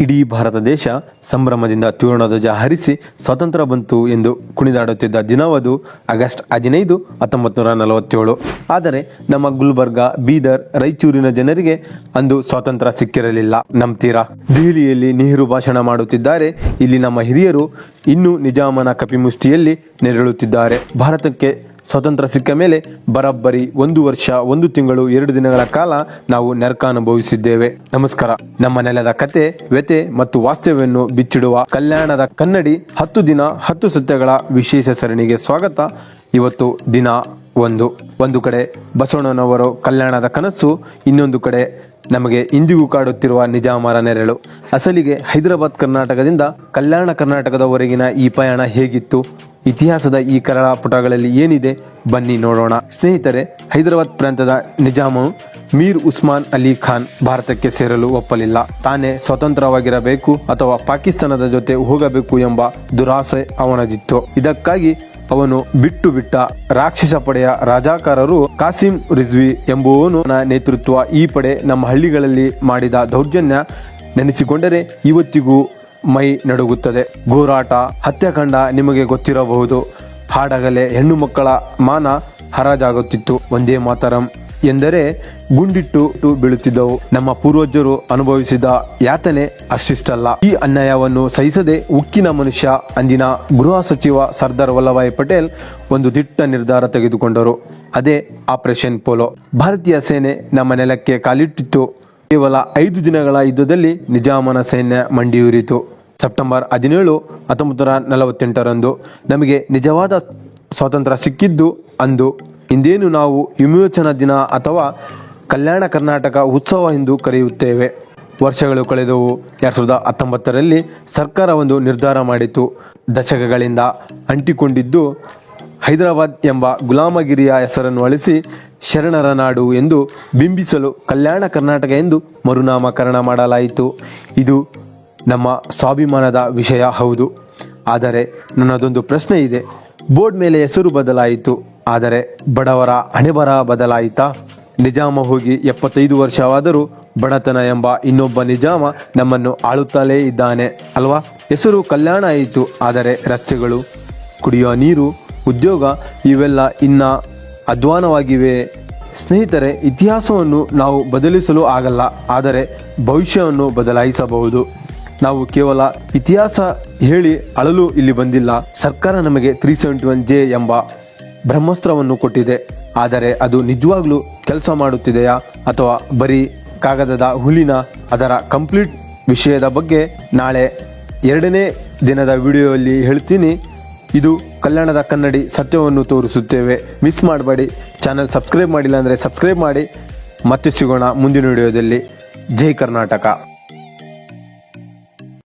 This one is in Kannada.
ಇಡೀ ಭಾರತ ದೇಶ ಸಂಭ್ರಮದಿಂದ ತ್ರಿವರ್ಣ ಹಾರಿಸಿ ಸ್ವಾತಂತ್ರ್ಯ ಬಂತು ಎಂದು ಕುಣಿದಾಡುತ್ತಿದ್ದ ದಿನವದು ಆಗಸ್ಟ್ 15, 1947. ಆದರೆ ನಮ್ಮ ಗುಲ್ಬರ್ಗಾ, ಬೀದರ್, ರಾಯಚೂರಿನ ಜನರಿಗೆ ಅಂದು ಸ್ವಾತಂತ್ರ್ಯ ಸಿಕ್ಕಿರಲಿಲ್ಲ. ನಂಬ್ತೀರಾ? ದೆಹಲಿಯಲ್ಲಿ ನೆಹರು ಭಾಷಣ ಮಾಡುತ್ತಿದ್ದಾರೆ. ಇಲ್ಲಿ ನಮ್ಮ ಹಿರಿಯರು ಇನ್ನೂ ನಿಜಾಮನ ಕಪಿಮುಷ್ಟಿಯಲ್ಲಿ ನೆರಳುತ್ತಿದ್ದಾರೆ. ಭಾರತಕ್ಕೆ ಸ್ವಾತಂತ್ರ್ಯ ಸಿಕ್ಕ ಮೇಲೆ ಬರೋಬ್ಬರಿ 1 ವರ್ಷ 1 ತಿಂಗಳು 2 ದಿನಗಳ ಕಾಲ ನಾವು ನರಕ ಅನುಭವಿಸಿದ್ದೇವೆ. ನಮಸ್ಕಾರ. ನಮ್ಮ ನೆಲದ ಕತೆ, ವ್ಯತೆ ಮತ್ತು ವಾಸ್ತವ್ಯವನ್ನು ಬಿಚ್ಚಿಡುವ ಕಲ್ಯಾಣದ ಕನ್ನಡಿ 10 ದಿನ 10 ಸತ್ಯಗಳ ವಿಶೇಷ ಸರಣಿಗೆ ಸ್ವಾಗತ. ಇವತ್ತು ದಿನ 1. ಒಂದು ಕಡೆ ಬಸವಣ್ಣನವರು ಕಲ್ಯಾಣದ ಕನಸು, ಇನ್ನೊಂದು ಕಡೆ ನಮಗೆ ಇಂದಿಗೂ ಕಾಡುತ್ತಿರುವ ನಿಜಾಮರ ನೆರಳು. ಅಸಲಿಗೆ ಹೈದರಾಬಾದ್ ಕರ್ನಾಟಕದಿಂದ ಕಲ್ಯಾಣ ಕರ್ನಾಟಕದವರೆಗಿನ ಈ ಪಯಣ ಹೇಗಿತ್ತು? ಇತಿಹಾಸದ ಈ ಕರಾಳ ಪುಟಗಳಲ್ಲಿ ಏನಿದೆ ಬನ್ನಿ ನೋಡೋಣ. ಸ್ನೇಹಿತರೆ, ಹೈದರಾಬಾದ್ ಪ್ರಾಂತದ ನಿಜಾಮ ಮೀರ್ ಉಸ್ಮಾನ್ ಅಲಿ ಖಾನ್ ಭಾರತಕ್ಕೆ ಸೇರಲು ಒಪ್ಪಲಿಲ್ಲ. ತಾನೇ ಸ್ವತಂತ್ರವಾಗಿರಬೇಕು ಅಥವಾ ಪಾಕಿಸ್ತಾನದ ಜೊತೆ ಹೋಗಬೇಕು ಎಂಬ ದುರಾಸೆ ಅವನದಿತ್ತು. ಇದಕ್ಕಾಗಿ ಅವನು ಬಿಟ್ಟ ರಾಕ್ಷಸ ಪಡೆಯ ರಾಜಾಕಾರರು ಕಾಸಿಂ ರಿಜ್ವಿ ಎಂಬುವನು ನೇತೃತ್ವ. ಈ ಪಡೆ ನಮ್ಮ ಹಳ್ಳಿಗಳಲ್ಲಿ ಮಾಡಿದ ದೌರ್ಜನ್ಯ ನೆನೆಸಿಕೊಂಡರೆ ಇವತ್ತಿಗೂ ಮೈ ನಡುಗುತ್ತದೆ. ಗೋರಾಟ, ಹತ್ಯಾಕಾಂಡ ನಿಮಗೆ ಗೊತ್ತಿರಬಹುದು. ಹಾಡಗಲೆ ಹೆಣ್ಣು ಮಕ್ಕಳ ಮಾನ ಹರಾಜಾಗುತ್ತಿತ್ತು. ಒಂದೇ ಮಾತರಂ ಎಂದರೆ ಗುಂಡಿಟ್ಟು ಬೀಳುತ್ತಿದ್ದವು. ನಮ್ಮ ಪೂರ್ವಜರು ಅನುಭವಿಸಿದ ಯಾತನೆ ಅಷ್ಟಿಷ್ಟಲ್ಲ. ಈ ಅನ್ಯಾಯವನ್ನು ಸಹಿಸದೆ ಉಕ್ಕಿನ ಮನುಷ್ಯ ಅಂದಿನ ಗೃಹ ಸಚಿವ ಸರ್ದಾರ್ ವಲ್ಲಭಾಯ್ ಪಟೇಲ್ ಒಂದು ದಿಟ್ಟ ನಿರ್ಧಾರ ತೆಗೆದುಕೊಂಡರು. ಅದೇ ಆಪರೇಷನ್ ಪೋಲೋ. ಭಾರತೀಯ ಸೇನೆ ನಮ್ಮ ನೆಲಕ್ಕೆ ಕಾಲಿಟ್ಟಿತ್ತು. ಕೇವಲ 5 ದಿನಗಳ ಯುದ್ಧದಲ್ಲಿ ನಿಜಾಮನ ಸೈನ್ಯ ಮಂಡಿಯೂರಿತು. ಸೆಪ್ಟೆಂಬರ್ 17, 1948ರಂದು ನಮಗೆ ನಿಜವಾದ ಸ್ವಾತಂತ್ರ್ಯ ಸಿಕ್ಕಿದ್ದು ಅಂದು. ಇಂದೇನು ನಾವು ವಿಮೋಚನಾ ದಿನ ಅಥವಾ ಕಲ್ಯಾಣ ಕರ್ನಾಟಕ ಉತ್ಸವ ಎಂದು ಕರೆಯುತ್ತೇವೆ. ವರ್ಷಗಳು ಕಳೆದವು. 2019ರಲ್ಲಿ ಸರ್ಕಾರ ಒಂದು ನಿರ್ಧಾರ ಮಾಡಿತು. ದಶಕಗಳಿಂದ ಅಂಟಿಕೊಂಡಿದ್ದು ಹೈದರಾಬಾದ್ ಎಂಬ ಗುಲಾಮಗಿರಿಯ ಹೆಸರನ್ನು ಅಳಿಸಿ ಶರಣರ ನಾಡು ಎಂದು ಬಿಂಬಿಸಲು ಕಲ್ಯಾಣ ಕರ್ನಾಟಕ ಎಂದು ಮರುನಾಮಕರಣ ಮಾಡಲಾಯಿತು. ಇದು ನಮ್ಮ ಸ್ವಾಭಿಮಾನದ ವಿಷಯ, ಹೌದು. ಆದರೆ ನನ್ನದೊಂದು ಪ್ರಶ್ನೆ ಇದೆ. ಬೋರ್ಡ್ ಮೇಲೆ ಹೆಸರು ಬದಲಾಯಿತು, ಆದರೆ ಬಡವರ ಹಣೆಬರ ಬದಲಾಯಿತಾ? ನಿಜಾಮ ಹೋಗಿ 75 ವರ್ಷವಾದರೂ ಬಡತನ ಎಂಬ ಇನ್ನೊಬ್ಬ ನಿಜಾಮ ನಮ್ಮನ್ನು ಆಳುತ್ತಲೇ ಇದ್ದಾನೆ ಅಲ್ವಾ? ಹೆಸರು ಕಲ್ಯಾಣ ಆಯಿತು, ಆದರೆ ರಸ್ತೆಗಳು, ಕುಡಿಯುವ ನೀರು, ಉದ್ಯೋಗ ಇವೆಲ್ಲ ಇನ್ನ ಅಧ್ವಾನವಾಗಿವೆ. ಸ್ನೇಹಿತರೆ, ಇತಿಹಾಸವನ್ನು ನಾವು ಬದಲಿಸಲು ಆಗಲ್ಲ, ಆದರೆ ಭವಿಷ್ಯವನ್ನು ಬದಲಾಯಿಸಬಹುದು. ನಾವು ಕೇವಲ ಇತಿಹಾಸ ಹೇಳಿ ಅಳಲು ಇಲ್ಲಿ ಬಂದಿಲ್ಲ. ಸರ್ಕಾರ ನಮಗೆ 371J ಎಂಬ ಬ್ರಹ್ಮಾಸ್ತ್ರವನ್ನು ಕೊಟ್ಟಿದೆ. ಆದರೆ ಅದು ನಿಜವಾಗ್ಲೂ ಕೆಲಸ ಮಾಡುತ್ತಿದೆಯಾ ಅಥವಾ ಬರೀ ಕಾಗದದ ಹುಲಿನ? ಅದರ ಕಂಪ್ಲೀಟ್ ವಿಷಯದ ಬಗ್ಗೆ ನಾಳೆ 2ನೇ ದಿನದ ವಿಡಿಯೋದಲ್ಲಿ ಹೇಳ್ತೀನಿ. ಇದು ಕಲ್ಯಾಣದ ಕನ್ನಡಿ, ಸತ್ಯವನ್ನು ತೋರಿಸುತ್ತೇವೆ. ಮಿಸ್ ಮಾಡಬೇಡಿ. ಚಾನಲ್ ಸಬ್ಸ್ಕ್ರೈಬ್ ಮಾಡಿಲ್ಲ ಅಂದರೆ ಸಬ್ಸ್ಕ್ರೈಬ್ ಮಾಡಿ. ಮತ್ತೆ ಸಿಗೋಣ ಮುಂದಿನ ವಿಡಿಯೋದಲ್ಲಿ. ಜೈ ಕರ್ನಾಟಕ.